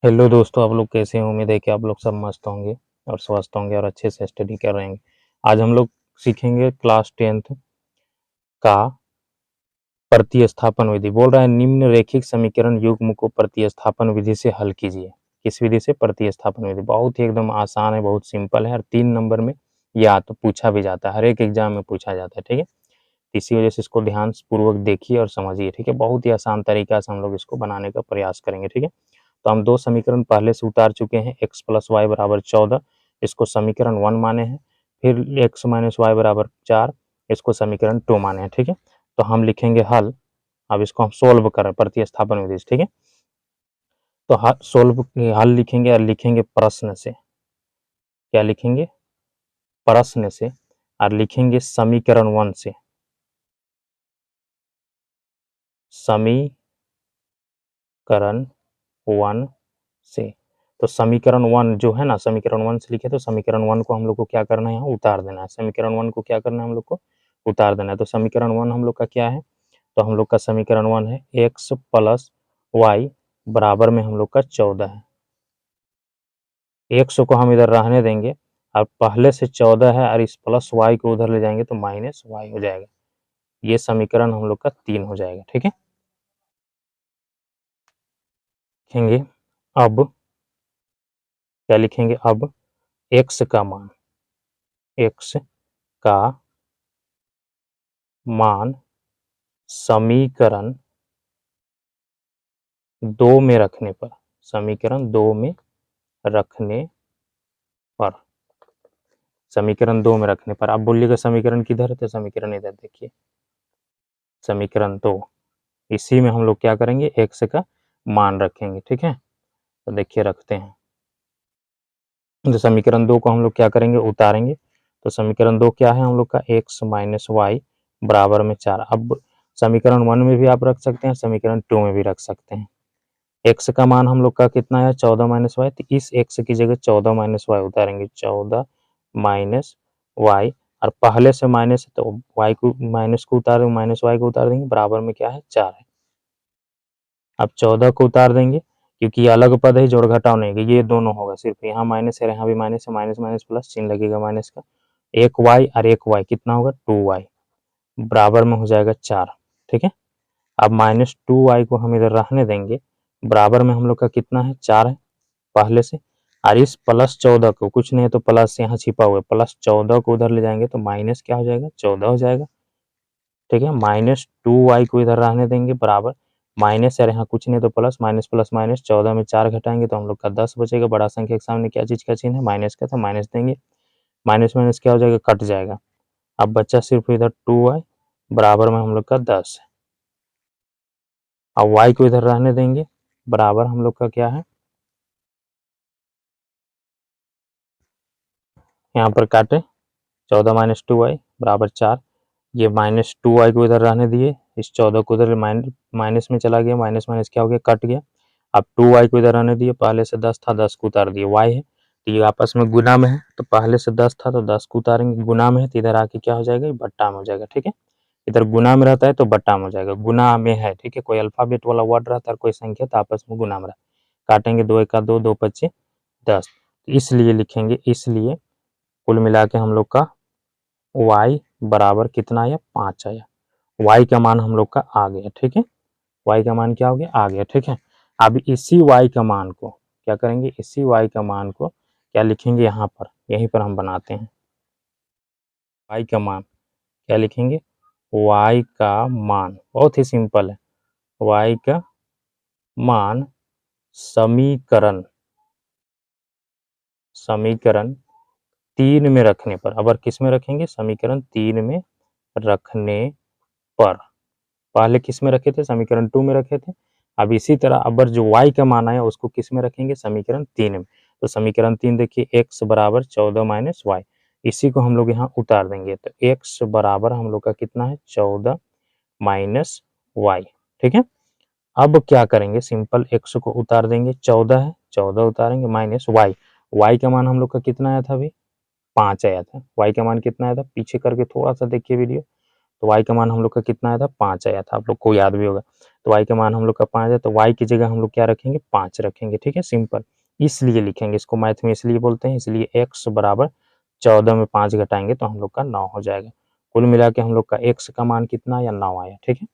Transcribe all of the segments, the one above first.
Hello दोस्तों, आप लोग कैसे हैं? उम्मीद है कि आप लोग सब मस्त होंगे और स्वस्थ होंगे और अच्छे से स्टडी कर रहे हैं। आज हम लोग सीखेंगे क्लास 10th का प्रतिस्थापन विधि। बोल रहा है निम्न रैखिक समीकरण युग्म को प्रतिस्थापन विधि से हल कीजिए। किस विधि से? प्रतिस्थापन विधि। बहुत ही एकदम आसान है, बहुत सिंपल है और 3 नंबर में या तो पूछा भी जाता है, हर एक एग्जाम में पूछा जाता है। ठीक है, इसी वजह से इसको ध्यान पूर्वक देखिए और समझिए। ठीक है, बहुत ही आसान तरीका से हम लोग इसको बनाने का प्रयास करेंगे। ठीक है, तो हम 2 समीकरण पहले से उतार चुके हैं। x + y = 14, इसको समीकरण 1 माने हैं। फिर x - y = 4, इसको समीकरण 2 माने हैं। ठीक है, तो हम लिखेंगे हल। अब इसको हम सोल्व कर रहे हैं प्रतिस्थापन विधि से। ठीक है, तो हल लिखेंगे और लिखेंगे प्रश्न से। क्या लिखेंगे? प्रश्न से। और लिखेंगे समीकरण 1 से। समीकरण 1 से। तो समीकरण 1 जो है ना, समीकरण 1 से लिखे तो समीकरण 1 को हम लोग को क्या करना है? यहाँ उतार देना है। समीकरण 1 को क्या करना है? हम लोग को उतार देना है। तो समीकरण 1 हम लोग का क्या है? तो हम लोग का समीकरण 1 है x + y बराबर में हम लोग का 14 है। x को हम इधर रहने देंगे और पहले से 14 है और इस प्लस y को उधर ले जाएंगे तो माइनस y हो जाएगा। ये समीकरण हम लोग का 3 हो जाएगा। ठीक है, लिखेंगे अब। क्या लिखेंगे अब? x का मान समीकरण 2 में रखने पर, समीकरण 2 में रखने पर, समीकरण 2 में रखने पर। आप बोलिएगा समीकरण किधर है? तो समीकरण इधर देखिए, समीकरण 2। इसी में हम लोग क्या करेंगे? x का मान रखेंगे। ठीक है, तो देखिए रखते हैं। तो समीकरण 2 को हम लोग क्या करेंगे? उतारेंगे। तो समीकरण 2 क्या है हम लोग का? x - y बराबर में 4। अब समीकरण 1 में भी आप रख सकते हैं, समीकरण 2 में भी रख सकते हैं। x का मान हम लोग का कितना है? 14 - y। तो इस x की जगह 14 - y उतारेंगे। 14 - y और पहले से माइनस है तो y को माइनस को उतार देंगे, माइनस y को उतार देंगे, बराबर में क्या है? 4 है। अब 14 को उतार देंगे क्योंकि ये अलग पद है, जोड़ घटाव नहीं है, ये दोनों होगा। सिर्फ यहाँ माइनस है, यहाँ भी माइनस है, माइनस माइनस प्लस चिन्ह लगेगा माइनस का। एक y और एक y कितना होगा? 2y बराबर में हो जाएगा 4। ठीक है, अब -2y को हम इधर रहने देंगे, बराबर में हम लोग का कितना है? 4 है पहले से। और इस +14 को, कुछ नहीं है तो प्लस यहाँ छिपा हुआ है, +14 को उधर ले जाएंगे तो माइनस क्या हो जाएगा? 14 हो जाएगा। ठीक है, -2y को इधर रहने देंगे बराबर, माइनस है यहाँ कुछ नहीं तो प्लस, माइनस प्लस माइनस, 14 में 4 घटाएंगे तो हम लोग का 10 बचेगा। बड़ा संख्या के सामने क्या चीज़ का चिन्ह है? माइनस का, तो माइनस देंगे। माइनस माइनस क्या हो जाएगा? कट जाएगा। अब बच्चा सिर्फ इधर 2y बराबर में हम लोग का 10 है। अब y को इधर रहने देंगे, बराबर हम लोग का क्या है? यहाँ पर काटे, 14 - 2y बराबर 4। ये -2y को इधर रहने दिए, इस 14 को उधर माइनस में चला गया, माइनस माइनस क्या हो गया? कट गया। अब 2y को इधर रहने दिए, पहले से 10 था, 10 को उतार दिए, y है तो ये आपस में गुना में है, तो पहले से 10 था तो 10 को उतारेंगे, गुना में है तो इधर आके क्या हो जाएगा? बट्टा में हो जाएगा। ठीक है, इधर गुना में रहता है तो बट्टा में हो जाएगा, गुना में है। ठीक है, कोई अल्फाबेट वाला वर्ड रहता है, कोई संख्या तो आपस में गुना में रहता है। काटेंगे, 2 1 2, 2 5 10, इसलिए लिखेंगे, इसलिए कुल मिला के हम लोग का y बराबर कितना आया? 5 आया। y का मान हम लोग का आ गया। ठीक है, y का मान क्या हो गया? आ गया। ठीक है, अब इसी y का मान को क्या करेंगे? इसी y का मान को क्या लिखेंगे? यहाँ पर, यहीं पर हम बनाते हैं y का मान। क्या लिखेंगे? y का मान बहुत ही सिंपल है। y का मान समीकरण 3 में रखने पर। अब किस में रखेंगे? समीकरण 3 में रखने पर। पहले किस में रखे थे? समीकरण 2 में रखे थे। अब इसी तरह अब जो y का मान आया उसको किस में रखेंगे? समीकरण 3 में। तो समीकरण 3 देखिए, x बराबर 14 - y, इसी को हम लोग यहाँ उतार देंगे तो x बराबर हम लोग का कितना है? 14 - y। ठीक है, अब क्या करेंगे? सिंपल x को उतार देंगे, 14 है, 14 उतारेंगे, माइनस y। y का मान हम लोग का कितना आया था? अभी 5 आया था। y का मान कितना आया था? पीछे करके थोड़ा सा देखिए वीडियो। तो y का मान हम लोग का कितना आया था? 5 आया था, आप लोग को याद भी होगा। तो y का मान हम लोग का 5 है, तो y की जगह हम लोग क्या रखेंगे, 5 रखेंगे। ठीक है, सिंपल इसलिए लिखेंगे इसको, मैथ में इसलिए बोलते हैं, इसलिए x बराबर 14 में 5 घटाएंगे तो हम लोग का 9 हो जाएगा। कुल मिला के हम लोग का x का मान कितना या 9 आया। ठीक है,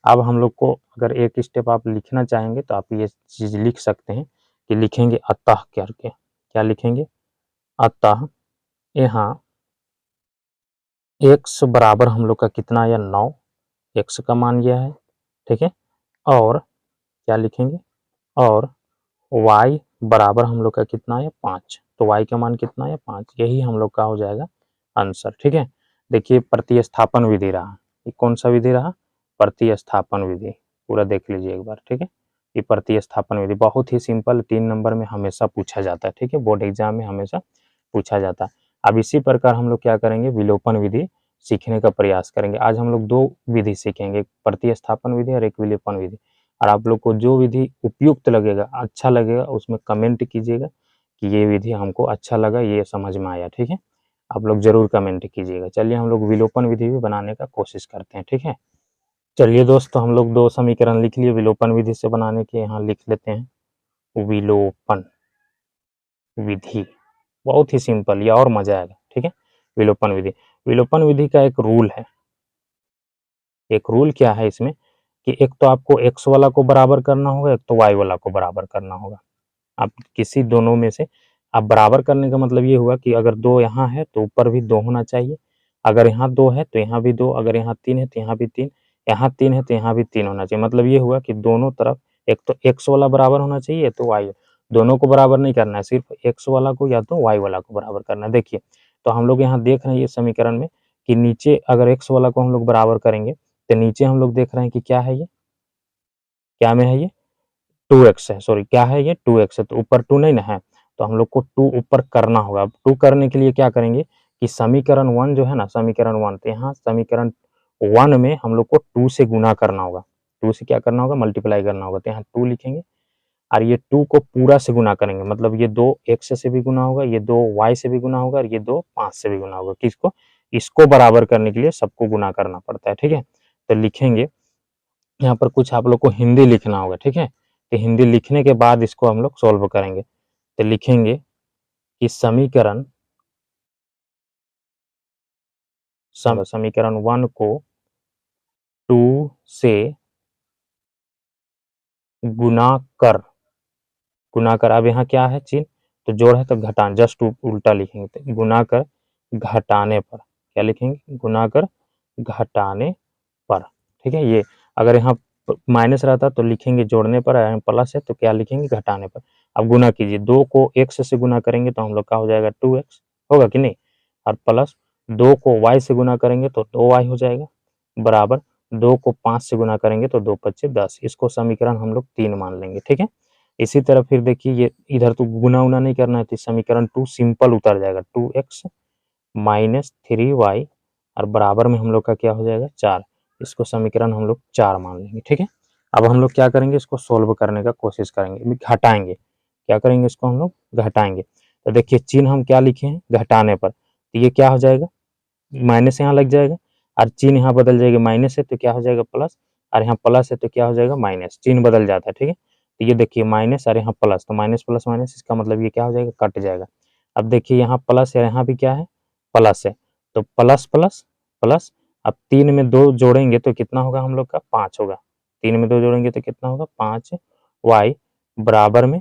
अब हम लोग को अगर एक स्टेप आप लिखना चाहेंगे तो आप ये चीज़ लिख सकते हैं कि लिखेंगे अतः करके, क्या लिखेंगे, अतः यहाँ x बराबर हम लोग का कितना आया, 9, x का मान यह है। ठीक है, और क्या लिखेंगे, और y बराबर हम लोग का कितना है, 5, तो y का मान कितना है, 5, यही हम लोग का हो जाएगा आंसर। ठीक है, देखिए प्रतिस्थापन विधि रहा, ये कौन सा विधि रहा, प्रतिस्थापन विधि, पूरा देख लीजिए एक बार। ठीक है, ये प्रतिस्थापन विधि बहुत ही सिंपल, 3 नंबर में हमेशा पूछा जाता है। ठीक है, बोर्ड एग्जाम में हमेशा पूछा जाता है। अब इसी प्रकार हम लोग क्या करेंगे, विलोपन विधि सीखने का प्रयास करेंगे। आज हम लोग 2 विधि सीखेंगे, एक प्रतिस्थापन विधि और एक विलोपन विधि। और आप लोग को जो विधि उपयुक्त लगेगा, अच्छा लगेगा, उसमें कमेंट कीजिएगा कि ये विधि हमको अच्छा लगा, ये समझ में आया। ठीक है, आप लोग जरूर कमेंट कीजिएगा। चलिए हम लोग विलोपन विधि भी बनाने का कोशिश करते हैं। ठीक है, चलिए दोस्तों हम लोग 2 समीकरण लिख लिए विलोपन विधि से बनाने के, यहाँ लिख लेते हैं विलोपन विधि, बहुत ही सिंपल, या और मजा आएगा। ठीक है, विलोपन विधि, विलोपन विधि का एक रूल है, एक रूल क्या है इसमें कि एक तो आपको x वाला को बराबर करना होगा, एक तो y वाला को बराबर करना होगा। आप किसी दोनों में से, आप बराबर करने का मतलब ये हुआ कि अगर 2 यहाँ है तो ऊपर भी 2 होना चाहिए, अगर यहाँ 2 है तो यहाँ भी 2, अगर यहाँ 3 है तो यहाँ भी 3, यहाँ 3 है तो यहाँ भी 3 होना चाहिए। मतलब ये हुआ कि दोनों तरफ एक तो x वाला बराबर होना चाहिए, तो y, दोनों को बराबर नहीं करना है, सिर्फ x वाला को या तो y वाला को बराबर करना है। देखिए तो हम लोग यहाँ देख रहे हैं ये समीकरण में कि नीचे अगर x वाला को हम लोग बराबर करेंगे तो नीचे हम लोग देख रहे हैं कि क्या है, ये क्या में है, ये 2x है, सॉरी क्या है, ये 2x है, तो ऊपर 2 नहीं ना है, तो हम लोग को 2 ऊपर करना होगा। अब 2 करने के लिए क्या करेंगे कि समीकरण 1 जो है ना, समीकरण 1, तो यहाँ समीकरण 1 में हम लोग को 2 से गुना करना होगा, 2 से क्या करना होगा, मल्टीप्लाई करना होगा, तो यहाँ 2 लिखेंगे और ये 2 को पूरा से गुना करेंगे, मतलब ये 2 x से भी गुना होगा, ये 2 y से भी गुना होगा और ये 2 5 से भी गुना होगा। किसको, इसको बराबर करने के लिए सबको गुना करना पड़ता है। ठीक है, तो लिखेंगे यहाँ पर कुछ आप लोग को हिंदी लिखना होगा। ठीक है, तो हिंदी लिखने के बाद इसको हम लोग सॉल्व करेंगे, तो लिखेंगे कि समीकरण 1 को 2 से गुना कर, अब यहाँ क्या है चिन्ह, तो जोड़ है तो घटान, जस्ट उल्टा लिखेंगे, तो गुना कर घटाने पर, क्या लिखेंगे, गुना कर घटाने पर। ठीक है, ये अगर यहाँ माइनस रहता तो लिखेंगे जोड़ने पर, प्लस है तो क्या लिखेंगे, घटाने पर। अब गुना कीजिए, 2 को x से गुना करेंगे तो हम लोग का हो जाएगा 2x, होगा कि नहीं, और प्लस 2 को y से गुना करेंगे तो 2y हो जाएगा, बराबर 2 को 5 से गुना करेंगे तो 2 पच्चे 10, इसको समीकरण हम लोग 3 मान लेंगे। ठीक है, इसी तरह फिर देखिए ये इधर तो गुना उना नहीं करना है, तो समीकरण 2 सिंपल उतर जाएगा, 2x माइनस 3y और बराबर में हम लोग का क्या हो जाएगा, 4, इसको समीकरण हम लोग 4 मान लेंगे। ठीक है, अब हम लोग क्या करेंगे, इसको सोल्व करने का कोशिश करेंगे, घटाएंगे, क्या करेंगे, इसको हम लोग घटाएंगे। तो देखिए चिन्ह हम क्या लिखे हैं, घटाने पर, तो ये क्या हो जाएगा, माइनस यहाँ लग जाएगा और चिन्ह यहाँ बदल जाएगा, माइनस है तो क्या हो जाएगा प्लस, और यहाँ प्लस है तो क्या हो जाएगा माइनस, चिन्ह बदल जाता है। ठीक है, तो ये देखिए माइनस और यहाँ प्लस, तो माइनस प्लस माइनस, इसका मतलब ये क्या हो जाएगा, कट जाएगा। अब देखिए यहाँ प्लस है, यहाँ भी क्या है, प्लस है, तो प्लस प्लस प्लस, अब 3 में 2 जोड़ेंगे तो कितना होगा हम लोग का, 5 होगा, 3 में 2 जोड़ेंगे तो कितना होगा, 5y बराबर में,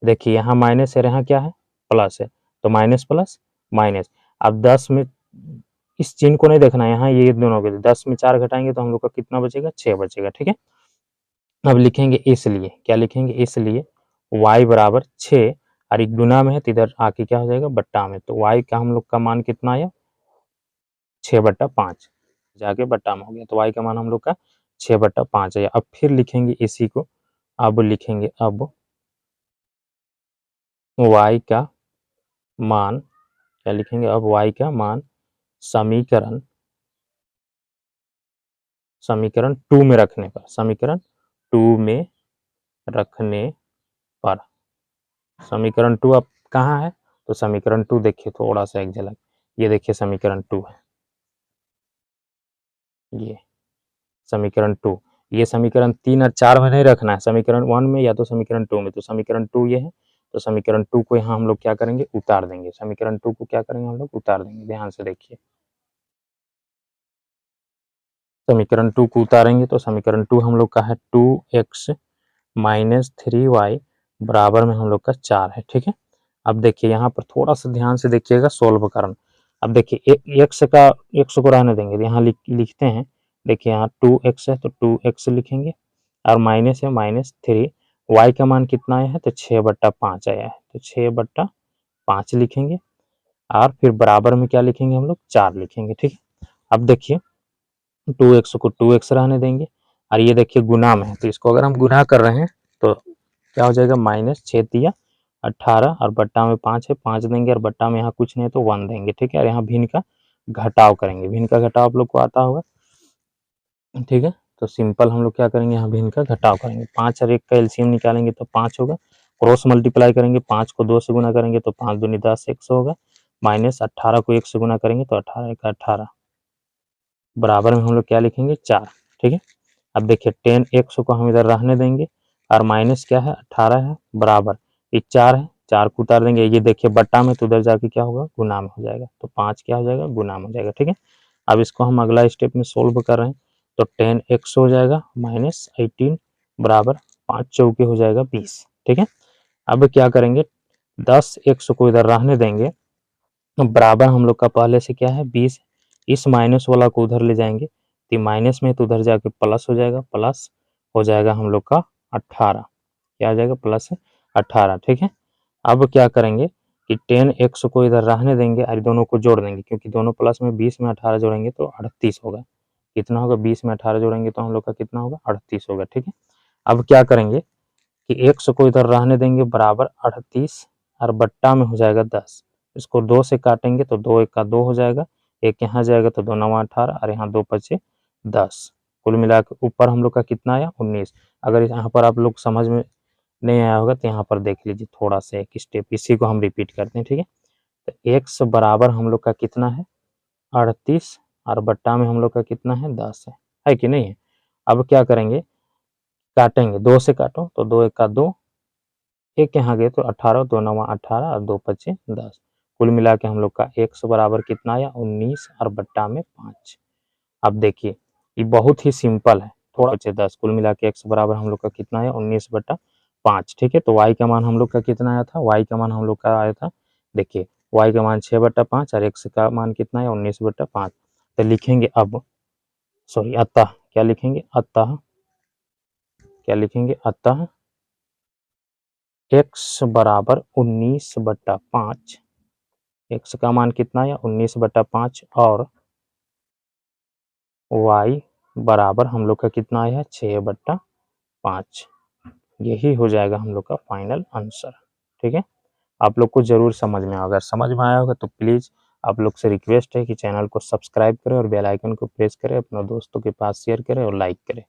देखिए यहाँ माइनस है, यहाँ क्या है, प्लस है, तो माइनस प्लस माइनस। अब 10 में इस चिन्ह को नहीं देखना है, यहाँ ये दोनों के 10 में 4 घटाएंगे तो हम लोग का कितना बचेगा, 6 बचेगा। ठीक है, अब लिखेंगे इसलिए, क्या लिखेंगे, इसलिए y बराबर 6, और एक गुना में है तो इधर आके क्या हो जाएगा, बट्टा में, तो y का हम लोग का मान कितना आया, 6/5, जाके बट्टा में हो गया, तो y का मान हम लोग का 6/5 है। अब फिर लिखेंगे इसी को, अब लिखेंगे, अब y का मान, क्या लिखेंगे, अब y का मान समीकरण 2 में रखने पर, समीकरण 2 में रखने पर, समीकरण 2 अब कहाँ है, तो समीकरण 2 देखिए थोड़ा सा एक झलक, ये देखिए समीकरण 2 है, ये समीकरण 2, ये समीकरण 3 और 4 में नहीं रखना है, समीकरण 1 में या तो समीकरण 2 में। तो समीकरण 2 ये है, तो समीकरण 2 को यहाँ हम लोग क्या करेंगे, उतार देंगे। समीकरण 2 को क्या करेंगे हम लोग, उतार देंगे। ध्यान से देखिए, समीकरण 2 को उतारेंगे तो समीकरण 2 हम लोग का है 2x माइनस 3y बराबर में हम लोग का 4 है। ठीक है, अब देखिए यहाँ पर थोड़ा सा ध्यान से देखिएगा सोल्व करना। अब देखिए x को रहने देंगे, यहाँ लिखते हैं। देखिए यहाँ 2x है तो 2x लिखेंगे, और माइनस है -3, y का मान कितना आया है तो 6/5 आया है, तो 6/5 लिखेंगे, और फिर बराबर में क्या लिखेंगे हम लोग, 4 लिखेंगे। ठीक है, अब देखिए 2x को 2x रहने देंगे, और ये देखिए गुना में है, तो इसको अगर हम गुना कर रहे हैं तो क्या हो जाएगा, -6×3 = 18, और बट्टा में 5 है, 5 देंगे, और बट्टा में यहाँ कुछ नहीं है तो 1 देंगे। ठीक है, और यहाँ भिन्न का घटाव करेंगे, भिन्न का घटाव आप लोग को आता होगा। ठीक है, तो सिंपल हम लोग क्या करेंगे, यहाँ भिन्न का घटाव करेंगे। 5 और 1 का एलसीएम निकालेंगे तो 5 होगा, क्रॉस मल्टीप्लाई करेंगे, 5 को 2 से गुना करेंगे तो 5 दूनी 10, 100 होगा, -18 को 1 से गुना करेंगे तो 18 × 18 बराबर में हम लोग क्या लिखेंगे, 4। ठीक है, अब देखिए 10x को हम इधर रहने देंगे, और माइनस क्या है, 18 है, बराबर ये 4 है, 4 को उतार देंगे। ये देखिए बट्टा में, तो उधर जाके क्या होगा, गुना में हो जाएगा, तो 5 क्या हो जाएगा, गुना में हो जाएगा। ठीक है, अब इसको हम अगला स्टेप में सोल्व कर रहे हैं, तो 10x हो जाएगा -18 बराबर 5 चौके हो जाएगा 20। ठीक है, अब क्या करेंगे, 10x को इधर रहने देंगे, बराबर हम लोग का पहले से क्या है, 20, इस माइनस वाला को उधर ले जाएंगे, तो माइनस में तो उधर जाके प्लस हो जाएगा, प्लस हो जाएगा हम लोग का 18, क्या हो जाएगा, प्लस 18। ठीक है, अब क्या करेंगे कि 10x को इधर रहने देंगे, और दोनों को जोड़ देंगे, क्योंकि दोनों प्लस में 20 में 18 जोड़ेंगे तो 38 होगा। कितना होगा, 20 में 18 जोड़ेंगे तो हम लोग का कितना होगा, 38 होगा। ठीक है, अब क्या करेंगे कि x को इधर रहने देंगे, बराबर 38, और बट्टा में हो जाएगा 10। इसको 2 से काटेंगे तो 2 1 का 2 हो जाएगा, एक यहाँ जाएगा तो 2 9 18, और यहाँ 2 5 10, कुल मिला के ऊपर हम लोग का कितना आया, 19। अगर यहाँ पर आप लोग समझ में नहीं आया होगा तो यहाँ पर देख लीजिए थोड़ा सा एक स्टेप, इसी को हम रिपीट करते हैं। ठीक है, तो x बराबर हम लोग का कितना है, 38, और बट्टा में हम लोग का कितना है, 10 है कि नहीं है। अब क्या करेंगे, काटेंगे, 2 से काटो तो 2 1 का 2, एक यहाँ गए तो 18, 2 9 18, और 2 5 10, कुल मिला के हम लोग का x बराबर कितना आया, 19, और बट्टा में 5। अब देखिए ये बहुत ही सिंपल है, थोड़ा बचे 10, कुल मिला के x बराबर हम लोग का कितना आया, 19/5। ठीक है, तो y का मान हम लोग का कितना आया था, y का मान हम लोग का आया था, देखिए y का मान 6/5, और x का मान कितना है, 19/5। तो लिखेंगे अब, सॉरी अतः, क्या लिखेंगे, अतः, क्या लिखेंगे, अतः x बराबर 19/5, x का मान कितना है, 19/5, और y बराबर हम लोग का कितना आया है, 6/5। यही हो जाएगा हम लोग का फाइनल आंसर। ठीक है, आप लोग को जरूर समझ में आएगा, अगर समझ में आया होगा तो प्लीज़ आप लोग से रिक्वेस्ट है कि चैनल को सब्सक्राइब करें और बेल आइकन को प्रेस करें, अपने दोस्तों के पास शेयर करें और लाइक करें।